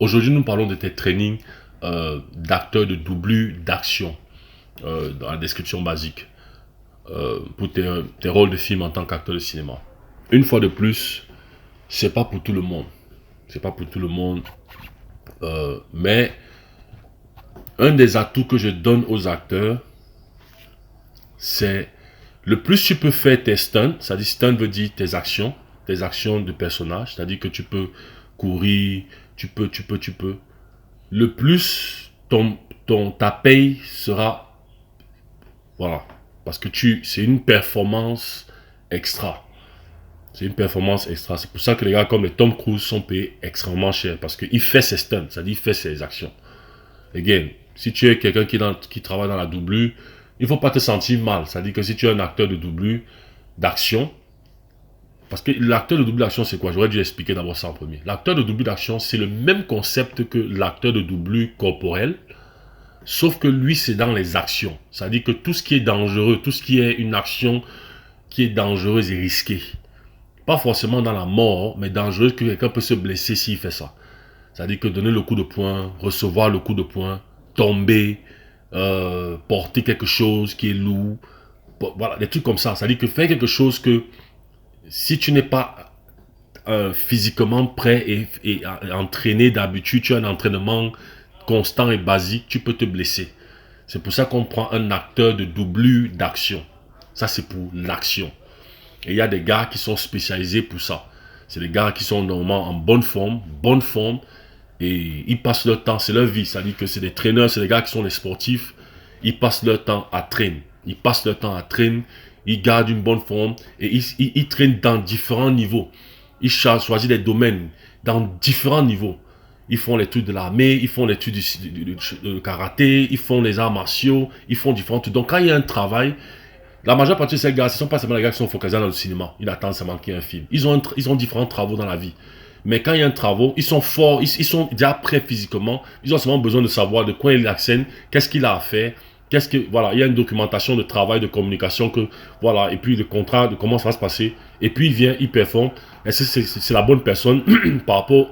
Aujourd'hui, nous parlons de tes trainings d'acteurs de doublure d'action dans la description basique pour tes rôles de film en tant qu'acteur de cinéma. Une fois de plus, c'est pas pour tout le monde. C'est pas pour tout le monde. Mais un des atouts que je donne aux acteurs, c'est le plus tu peux faire tes stunts, c'est-à-dire stunt veut dire tes actions de personnage, c'est-à-dire que tu peux courir, tu peux. Le plus ta paye sera, voilà, parce que c'est une performance extra. C'est une performance extra. C'est pour ça que les gars comme les Tom Cruise sont payés extrêmement cher, parce qu'il fait ses stunts, c'est-à-dire il fait ses actions. Again, si tu es quelqu'un qui travaille dans la doublure, il ne faut pas te sentir mal. C'est-à-dire que si tu es un acteur de doublure, d'action, parce que l'acteur de doublure d'action, c'est quoi? J'aurais dû expliquer d'abord ça en premier. L'acteur de doublure d'action, c'est le même concept que l'acteur de doublure corporelle, sauf que lui, c'est dans les actions. C'est-à-dire que tout ce qui est dangereux, tout ce qui est une action qui est dangereuse et risquée, pas forcément dans la mort, mais dangereuse que quelqu'un peut se blesser s'il fait ça. C'est-à-dire que donner le coup de poing, recevoir le coup de poing, tomber, porter quelque chose qui est lourd, voilà, des trucs comme ça. C'est-à-dire que faire quelque chose que si tu n'es pas physiquement prêt et entraîné d'habitude, tu as un entraînement constant et basique, tu peux te blesser. C'est pour ça qu'on prend un acteur de doublure d'action. Ça, c'est pour l'action. Et il y a des gars qui sont spécialisés pour ça. C'est des gars qui sont normalement en bonne forme, et ils passent leur temps, c'est leur vie. C'est-à-dire que c'est des traîneurs, c'est des gars qui sont des sportifs. Ils passent leur temps à traîner. Ils gardent une bonne forme et ils traînent dans différents niveaux. Ils choisissent des domaines dans différents niveaux. Ils font les trucs de l'armée, ils font les trucs du karaté, ils font les arts martiaux, ils font différents trucs. Donc quand il y a un travail, la majeure partie de ces gars, ce ne sont pas seulement les gars qui sont focalisés dans le cinéma. Ils attendent seulement qu'il y ait un film. Ils ont différents travaux dans la vie. Mais quand il y a un travail, ils sont forts, ils sont déjà prêts physiquement. Ils ont seulement besoin de savoir de quoi il accède, qu'est-ce qu'il a à faire, voilà, il y a une documentation de travail, de communication que, voilà, et puis le contrat, de comment ça va se passer. Et puis il vient, il performe. Est-ce que c'est la bonne personne par rapport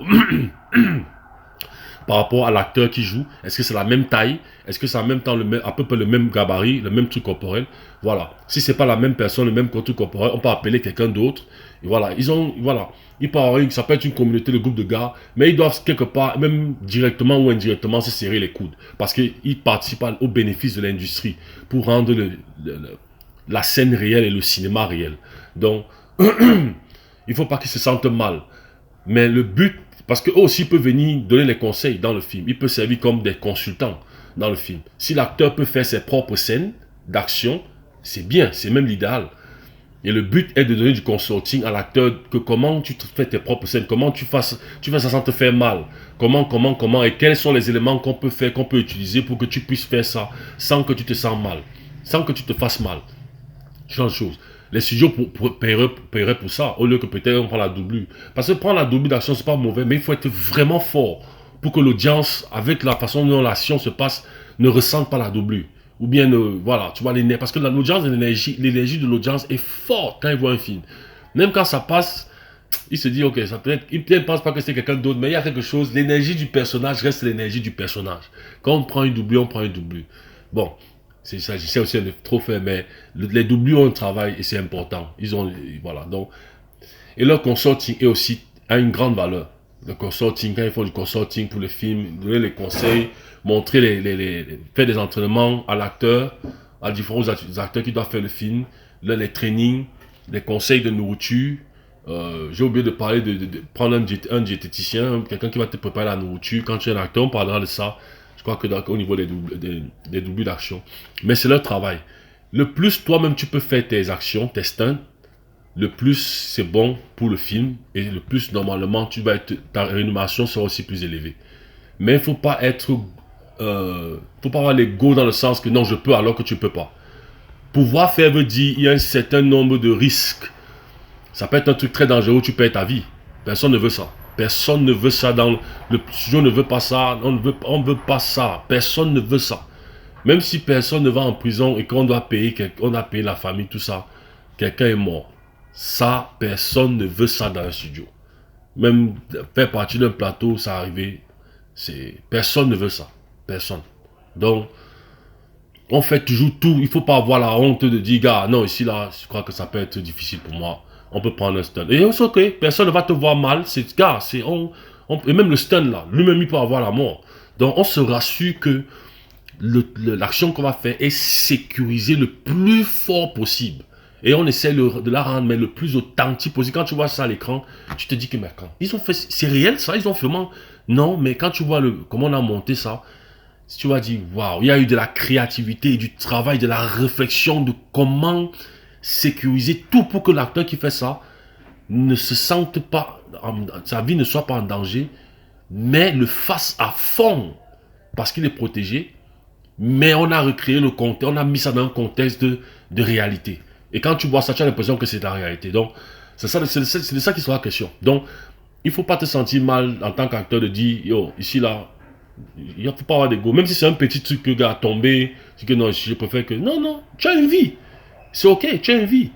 par rapport à l'acteur qui joue? Est-ce que c'est la même taille? Est-ce que c'est en même temps à peu près le même gabarit, le même truc corporel? Voilà. Si c'est pas la même personne, le même truc corporel, on peut appeler quelqu'un d'autre. Et voilà. Ça peut être une communauté, le groupe de gars, mais ils doivent quelque part, même directement ou indirectement, se serrer les coudes. Parce qu'ils participent au bénéfice de l'industrie pour rendre la scène réelle et le cinéma réel. Donc, il faut pas qu'ils se sentent mal. Mais le but, parce qu'eux aussi peuvent venir donner les conseils dans le film. Ils peuvent servir comme des consultants dans le film. Si l'acteur peut faire ses propres scènes d'action, c'est bien, c'est même l'idéal. Et le but est de donner du consulting à l'acteur, que comment tu te fais tes propres scènes, comment tu fais ça sans te faire mal. Comment, et quels sont les éléments qu'on peut faire, qu'on peut utiliser pour que tu puisses faire ça sans que tu te sens mal, sans que tu te fasses mal. Genre de choses. Les studios paieraient pour ça, au lieu que peut-être on prend la doublure. Parce que prendre la doublure d'action, c'est pas mauvais, mais il faut être vraiment fort pour que l'audience, avec la façon dont l'action se passe, ne ressente pas la doublure. Ou bien, voilà, tu vois, parce que l'audience, l'énergie de l'audience est forte quand ils voient un film. Même quand ça passe, il se dit, ok, ça peut être, il ne pense pas que c'est quelqu'un d'autre, mais il y a quelque chose, l'énergie du personnage reste l'énergie du personnage. Quand on prend une doublure, on prend une doublure. Bon, c'est ça, j'essaie aussi de trop faire, mais les doublures ont un travail et c'est important. Voilà, donc, et leur consulting est aussi, a une grande valeur. Le consulting, quand ils font du consulting pour les films, donner les conseils, montrer faire des entraînements à l'acteur, à différents acteurs qui doivent faire le film, les trainings, les conseils de nourriture. J'ai oublié de parler de prendre un diététicien, quelqu'un qui va te préparer la nourriture. Quand tu es un acteur, on parlera de ça. Je crois que au niveau des doublures d'action. Mais c'est leur travail. Le plus toi-même tu peux faire tes actions, tes stunts, le plus c'est bon pour le film et le plus normalement ta rémunération sera aussi plus élevée. Mais il faut pas faut pas avoir l'ego dans le sens que non je peux alors que tu peux pas. Pouvoir faire veut dire il y a un certain nombre de risques. Ça peut être un truc très dangereux où tu perds ta vie. Personne ne veut ça. Personne ne veut ça le studio ne veut pas ça. On veut pas ça. Personne ne veut ça. Même si personne ne va en prison et qu'on doit payer, on a payé la famille, tout ça, quelqu'un est mort. Ça, personne ne veut ça dans un studio. Même faire partie d'un plateau, ça arrive. Personne ne veut ça. Personne. Donc, on fait toujours tout. Il ne faut pas avoir la honte de dire, gars, non, ici, là, je crois que ça peut être difficile pour moi. On peut prendre un stun. Et c'est ok, personne ne va te voir mal. Gars, et même le stun, là, lui-même, il peut avoir la mort. Donc, on se rassure que l'action qu'on va faire est sécurisée le plus fort possible. Et on essaie de la rendre mais le plus authentique possible. Quand tu vois ça à l'écran, tu te dis que, mais quand ils ont fait, c'est réel ça, ils ont vraiment... Non, mais quand tu vois comment on a monté ça, tu vas dire, waouh, il y a eu de la créativité, du travail, de la réflexion, de comment sécuriser tout pour que l'acteur qui fait ça ne se sente pas, sa vie ne soit pas en danger, mais le fasse à fond parce qu'il est protégé. Mais on a recréé le contexte, on a mis ça dans un contexte de réalité. Et quand tu vois ça, tu as l'impression que c'est la réalité. Donc, c'est de ça qui sera question. Donc, il ne faut pas te sentir mal en tant qu'acteur de dire, yo, ici, là, il ne faut pas avoir d'ego. Même si c'est un petit truc que le gars a tombé, c'est que non, je préfère que... Non, non, tu as une vie. C'est ok, tu as une vie.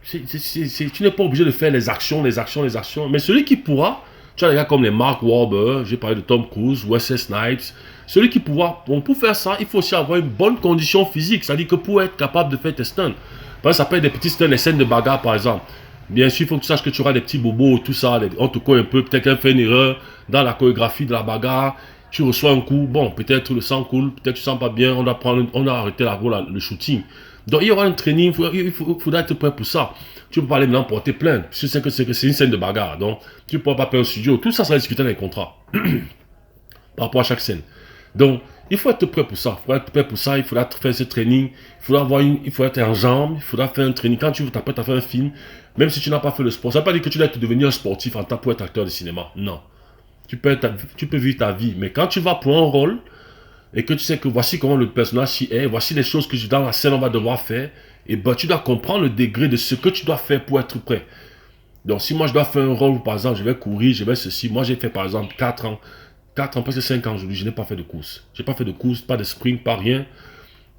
Tu n'es pas obligé de faire les actions. Mais celui qui pourra, tu as des gars comme les Mark Wahlberg, j'ai parlé de Tom Cruise, Wesley Snipes. Celui qui pourra, bon, pour faire ça, il faut aussi avoir une bonne condition physique. C'est-à-dire que pour être capable de faire tes stunts. Par exemple, ça peut être des petits stunts, les scènes de bagarre, par exemple. Bien sûr, il faut que tu saches que tu auras des petits bobos, tout ça. On te colle un peu, peut-être qu'elle fait une erreur dans la chorégraphie de la bagarre. Tu reçois un coup, bon, peut-être le sang coule, peut-être tu ne sens pas bien, on a arrêté le shooting. Donc il y aura un training, il faudra être prêt pour ça. Tu ne peux pas aller maintenant porter plainte. Tu sais que c'est une scène de bagarre. Donc tu ne pourras pas payer un studio. Tout ça sera discuté dans les contrats. Par rapport à chaque scène. Donc il faut être prêt pour ça. Il faudra faire ce training. Il faut être en jambes. Il faudra faire un training. Quand tu t'apprêtes à faire un film, même si tu n'as pas fait le sport, ça ne veut pas dire que tu dois devenir un sportif en tant pour être acteur de cinéma. Non. Tu peux vivre ta vie. Mais quand tu vas pour un rôle, et que tu sais que voici comment le personnage est, voici les choses que dans la scène on va devoir faire, et ben tu dois comprendre le degré de ce que tu dois faire pour être prêt. Donc si moi je dois faire un rôle, par exemple, je vais courir, je vais ceci, moi j'ai fait par exemple 4 ans, presque 5 ans aujourd'hui, je n'ai pas fait de course. Je n'ai pas fait de course, pas de sprint, pas rien.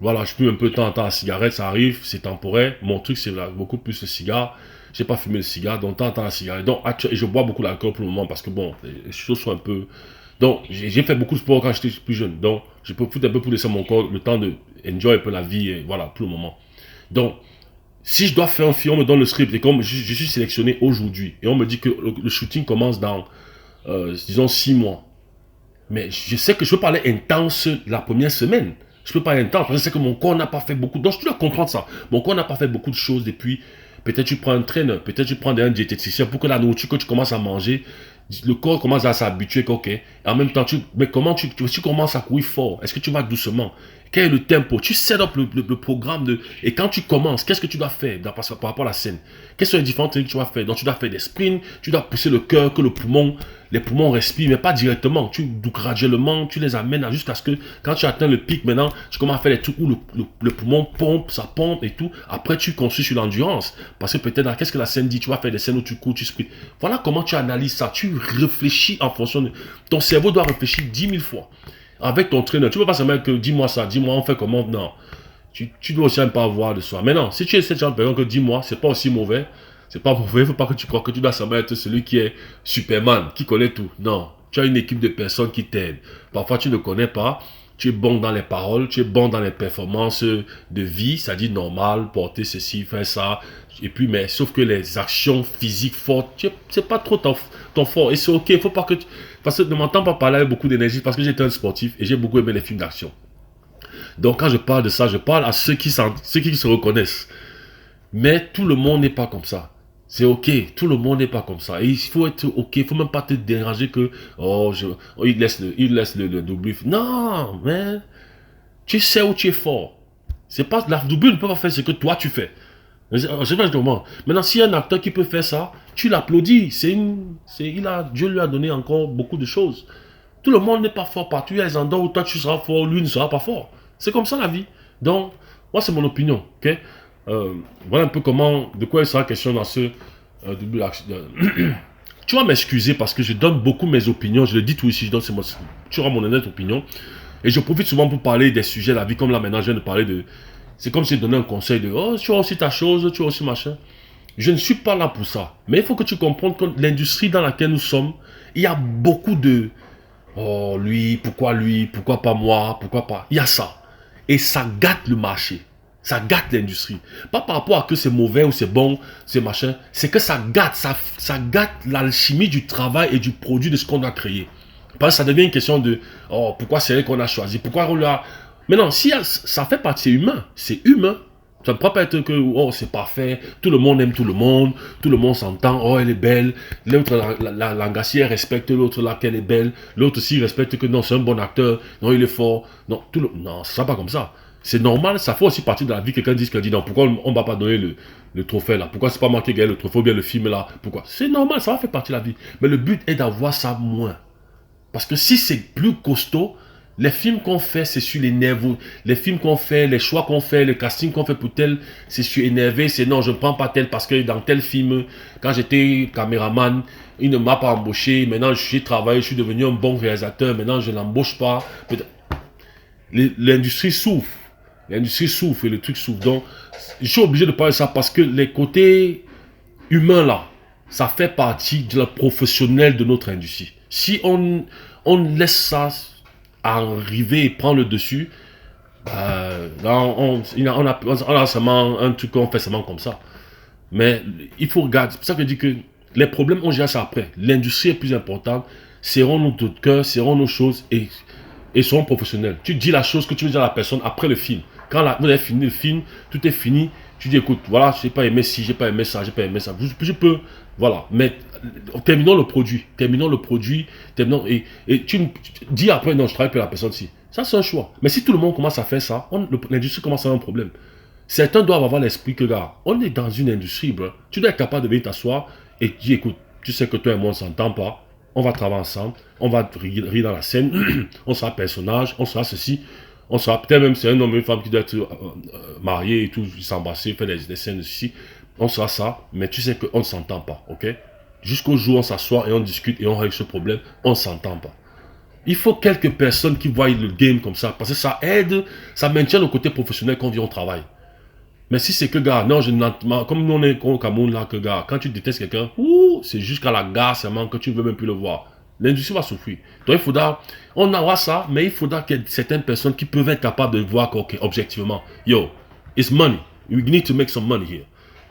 Voilà, je fume un peu de temps en temps la cigarette, ça arrive, c'est temporaire. Mon truc c'est beaucoup plus le cigare. J'ai pas fumé le cigare, donc de temps en temps la cigarette. Donc et je bois beaucoup d'alcool pour le moment parce que bon, les choses sont un peu... Donc, j'ai fait beaucoup de sport quand j'étais plus jeune. Donc, je peux foutre un peu pour laisser mon corps le temps de enjoy un peu la vie, et voilà, pour le moment. Donc, si je dois faire un film, on me donne le script, et comme je suis sélectionné aujourd'hui, et on me dit que le shooting commence dans, disons, 6 mois. Mais je sais que je peux parler intense la première semaine. Je peux parler intense, parce que je sais que mon corps n'a pas fait beaucoup. Donc, tu dois comprendre ça. Mon corps n'a pas fait beaucoup de choses depuis. Peut-être tu prends un traîneur, peut-être tu prends un diététicien pour que la nourriture que tu commences à manger, le corps commence à s'habituer, ok. Et en même temps, mais comment tu commences à courir fort? Est-ce que tu vas doucement? Quel est le tempo? Tu set up le programme et quand tu commences, qu'est-ce que tu dois faire par rapport à la scène? Quelles sont les différentes techniques que tu vas faire? Donc tu dois faire des sprints, tu dois pousser le cœur, que les poumons respirent, mais pas directement. Graduellement, tu les amènes jusqu'à ce que quand tu atteins le pic, maintenant, tu commences à faire des trucs où le poumon pompe, ça pompe et tout. Après, tu construis sur l'endurance. Parce que peut-être, qu'est-ce que la scène dit? Tu vas faire des scènes où tu cours, tu sprints. Voilà comment tu analyses ça. Tu réfléchis en fonction de... Ton cerveau doit réfléchir 10 000 fois. Avec ton traîneur, tu ne peux pas seulement que dis-moi ça, dis-moi on fait comment. Non. Tu dois aussi un peu avoir de soi. Mais non, si tu es cette genre de personne que dis-moi, c'est pas aussi mauvais. C'est pas mauvais, il ne faut pas que tu crois que tu dois seulement être celui qui est Superman, qui connaît tout. Non. Tu as une équipe de personnes qui t'aident. Parfois, tu ne connais pas. Tu es bon dans les paroles, tu es bon dans les performances de vie, c'est-à-dire normal, porter ceci, faire ça. Et puis, mais sauf que les actions physiques fortes, c'est pas trop ton fort. Et c'est ok, il faut pas que tu... Parce que ne m'entends pas parler avec beaucoup d'énergie parce que j'étais un sportif et j'ai beaucoup aimé les films d'action. Donc quand je parle de ça, je parle à ceux qui se reconnaissent. Mais tout le monde n'est pas comme ça. C'est ok, tout le monde n'est pas comme ça. Et il faut être ok, il ne faut même pas te déranger que il laisse le double. Non, mais tu sais où tu es fort. C'est pas la double ne peut pas faire ce que toi tu fais. Je vais comment. Maintenant, s'il y a un acteur qui peut faire ça, tu l'applaudis. Dieu lui a donné encore beaucoup de choses. Tout le monde n'est pas fort partout. Il y a des endroits où toi tu seras fort, lui ne sera pas fort. C'est comme ça la vie. Donc, moi c'est mon opinion. Ok. Voilà un peu de quoi il sera question dans ce début d'action. Tu vas m'excuser parce que je donne beaucoup mes opinions. Je le dis tout ici. Tu auras mon honnête opinion. Et je profite souvent pour parler des sujets de la vie. Comme là maintenant, je viens de parler de... C'est comme si je donnais un conseil de « Oh, tu as aussi ta chose, tu as aussi machin. » Je ne suis pas là pour ça. Mais il faut que tu comprennes que l'industrie dans laquelle nous sommes, il y a beaucoup de Oh, lui, pourquoi pas moi, pourquoi pas. Il y a ça. Et ça gâte le marché. Ça gâte l'industrie. Pas par rapport à que c'est mauvais ou c'est bon, c'est machin. C'est que ça gâte l'alchimie du travail et du produit de ce qu'on a créé. Parce que ça devient une question de, oh, pourquoi c'est elle qu'on a choisi, pourquoi on l'a. Mais non, si ça fait partie, c'est humain. C'est humain. Ça ne peut pas être que, oh, c'est parfait, tout le monde aime tout le monde s'entend, oh, elle est belle, l'autre, la langassière respecte l'autre là, qu'elle est belle, l'autre aussi respecte que non, c'est un bon acteur, non, il est fort, non, non, ça ne sera pas comme ça. C'est normal, ça fait aussi partie de la vie, quelqu'un dit non, pourquoi on ne va pas donner le trophée là, pourquoi c'est pas moi qui gagne le trophée ou bien le film là, pourquoi? C'est normal, ça va faire partie de la vie. Mais le but est d'avoir ça moins. Parce que si c'est plus costaud, les films qu'on fait, c'est sur les nerfs. Les films qu'on fait, les choix qu'on fait, le casting qu'on fait pour tel, c'est sur énervé. C'est non, je ne prends pas tel parce que dans tel film, quand j'étais caméraman, il ne m'a pas embauché. Maintenant, j'ai travaillé, je suis devenu un bon réalisateur. Maintenant, je ne l'embauche pas. L'industrie souffre. L'industrie souffre et le truc souffre. Donc, je suis obligé de parler de ça parce que les côtés humains là, ça fait partie de la professionnelle de notre industrie. Si on laisse ça arriver et prendre le dessus, là, on a seulement un truc qu'on fait seulement comme ça. Mais il faut regarder. C'est pour ça que je dis que les problèmes, on gère ça après. L'industrie est plus importante. Serrons nos cœurs, serrons nos choses et serons professionnels. Tu dis la chose que tu veux dire à la personne après le film. Quand vous avez fini le film, tout est fini. Tu dis, écoute, voilà, j'ai pas aimé ci, j'ai pas aimé ça, j'ai pas aimé ça. Je peux, voilà. Mais terminons le produit. Terminons le produit. Et tu dis après, non, je travaille pour la personne ci. Ça, c'est un choix. Mais si tout le monde commence à faire ça, l'industrie commence à avoir un problème. Certains doivent avoir l'esprit que, gars, on est dans une industrie, bro. Tu dois être capable de venir t'asseoir et dire, écoute, tu sais que toi et moi, on ne s'entend pas. On va travailler ensemble. On va rire dans la scène. On sera personnage. On sera ceci. On sera peut-être même, c'est un homme et une femme qui doit être marié et tout, s'embrasser, faire des scènes de ceci. On sera ça, mais tu sais qu'on ne s'entend pas, ok? Jusqu'au jour où on s'assoit et on discute et on règle ce problème, on ne s'entend pas. Il faut quelques personnes qui voient le game comme ça, parce que ça aide, ça maintient le côté professionnel quand on vient au travail. Mais si c'est que, gars, non, comme nous on est au Cameroun là, que, gars, quand tu détestes quelqu'un, c'est jusqu'à la gare seulement que tu ne veux même plus le voir. L'industrie va souffrir. Donc il faudra, on aura ça, mais il faudra qu'il y ait certaines personnes qui peuvent être capables de voir ok, objectivement, yo, it's money. We need to make some money here.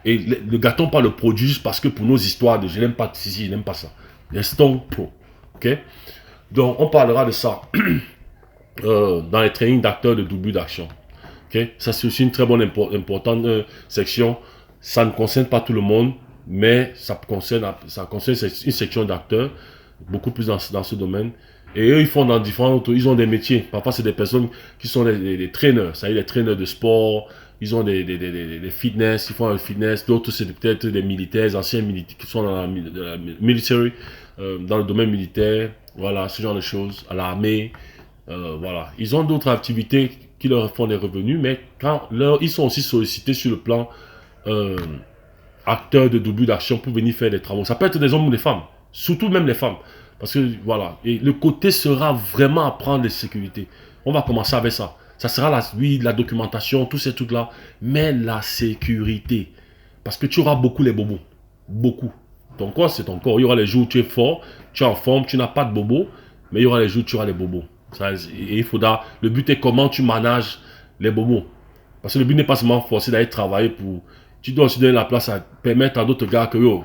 Et le gâteau pas le produit juste parce que pour nos histoires de je n'aime pas ceci, je n'aime pas ça. Restons pro. Ok? Donc on parlera de ça dans les trainings d'acteurs de double d'action. Okay? Ça, c'est aussi une très bonne, importante section. Ça ne concerne pas tout le monde, mais ça concerne une section d'acteurs, beaucoup plus dans ce domaine. Et eux, ils font dans différents autres, ils ont des métiers. Parfois, c'est des personnes qui sont des traîneurs, ça y est, des traîneurs de sport, ils ont des fitness, ils font un fitness. D'autres, c'est peut-être des militaires, anciens militaires qui sont dans la military, dans le domaine militaire, voilà, ce genre de choses, à l'armée. Voilà. Ils ont d'autres activités qui leur font des revenus, mais quand ils sont aussi sollicités sur le plan acteurs de double d'action pour venir faire des travaux. Ça peut être des hommes ou des femmes, surtout même les femmes. Parce que voilà, et le côté sera vraiment apprendre les sécurités. On va commencer avec ça. Ça sera la documentation, tous ces trucs-là, mais la sécurité. Parce que tu auras beaucoup les bobos. Beaucoup. Ton corps, c'est ton corps. Il y aura les jours où tu es fort, tu es en forme, tu n'as pas de bobos, mais il y aura les jours où tu auras les bobos. Ça, et il faudra, le but est comment tu manages les bobos. Parce que le but n'est pas seulement forcer d'aller travailler pour... Tu dois aussi donner la place à permettre à d'autres gars que yo,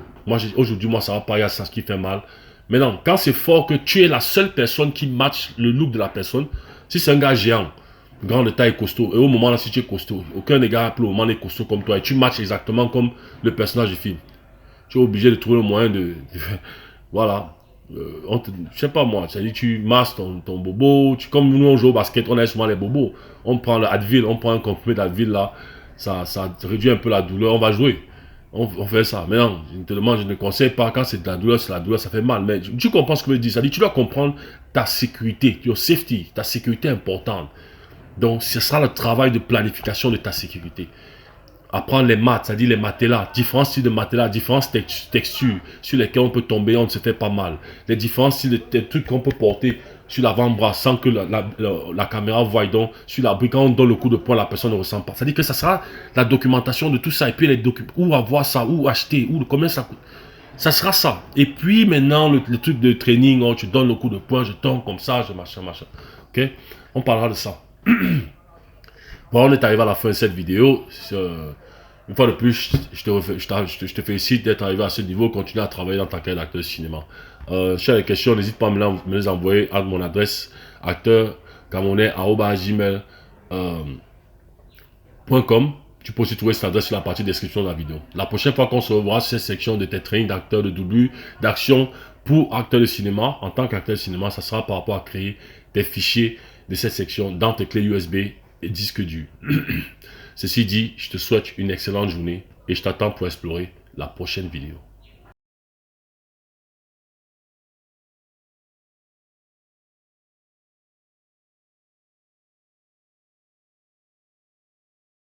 aujourd'hui, moi, ça va pas, il y a ça qui fait mal. Maintenant, quand c'est fort que tu es la seule personne qui match le look de la personne, si c'est un gars géant, grand de taille costaud, et au moment là, si tu es costaud, aucun des gars pour le moment n'est costaud comme toi, et tu matches exactement comme le personnage du film. Tu es obligé de trouver le moyen de voilà. Je sais pas moi, c'est-à-dire tu masses ton bobo, comme nous on joue au basket, on a souvent les bobos. On prend le Advil, on prend un comprimé d'Advil là, ça réduit un peu la douleur, on va jouer. On fait ça. Mais non, je ne conseille pas, quand c'est de la douleur, ça fait mal. Mais tu comprends ce que je veux dire, c'est-à-dire tu dois comprendre ta sécurité, your safety, ta sécurité est importante. Donc ce sera le travail de planification de ta sécurité. Apprendre les maths, c'est-à-dire les matelas, différents styles de matelas, différentes textures sur lesquelles on peut tomber, on ne se fait pas mal. Les différents styles de trucs qu'on peut porter sur l'avant-bras sans que la caméra voie donc sur la brique. Quand on donne le coup de poing, la personne ne ressent pas. C'est-à-dire que ça sera la documentation de tout ça. Et puis les où avoir ça, où acheter, combien ça coûte. Ça sera ça. Et puis maintenant, le truc de training, oh, tu donnes le coup de poing, je tombe comme ça, je machin, machin. Ok? On parlera de ça. Bon, on est arrivé à la fin de cette vidéo. Une fois de plus, je te félicite d'être arrivé à ce niveau. Continue à travailler dans ta carrière d'acteur de cinéma. Si tu as des questions, n'hésite pas à me les envoyer à mon adresse acteur-gabonais@gmail.com. Tu peux aussi trouver cette adresse sur la partie description de la vidéo. La prochaine fois qu'on se revoit sur cette section de tes trainings d'acteurs de doublure, d'action pour acteurs de cinéma, en tant qu'acteur de cinéma, ça sera par rapport à créer des fichiers de cette section dans tes clés USB et disques durs. Ceci dit, je te souhaite une excellente journée et je t'attends pour explorer la prochaine vidéo.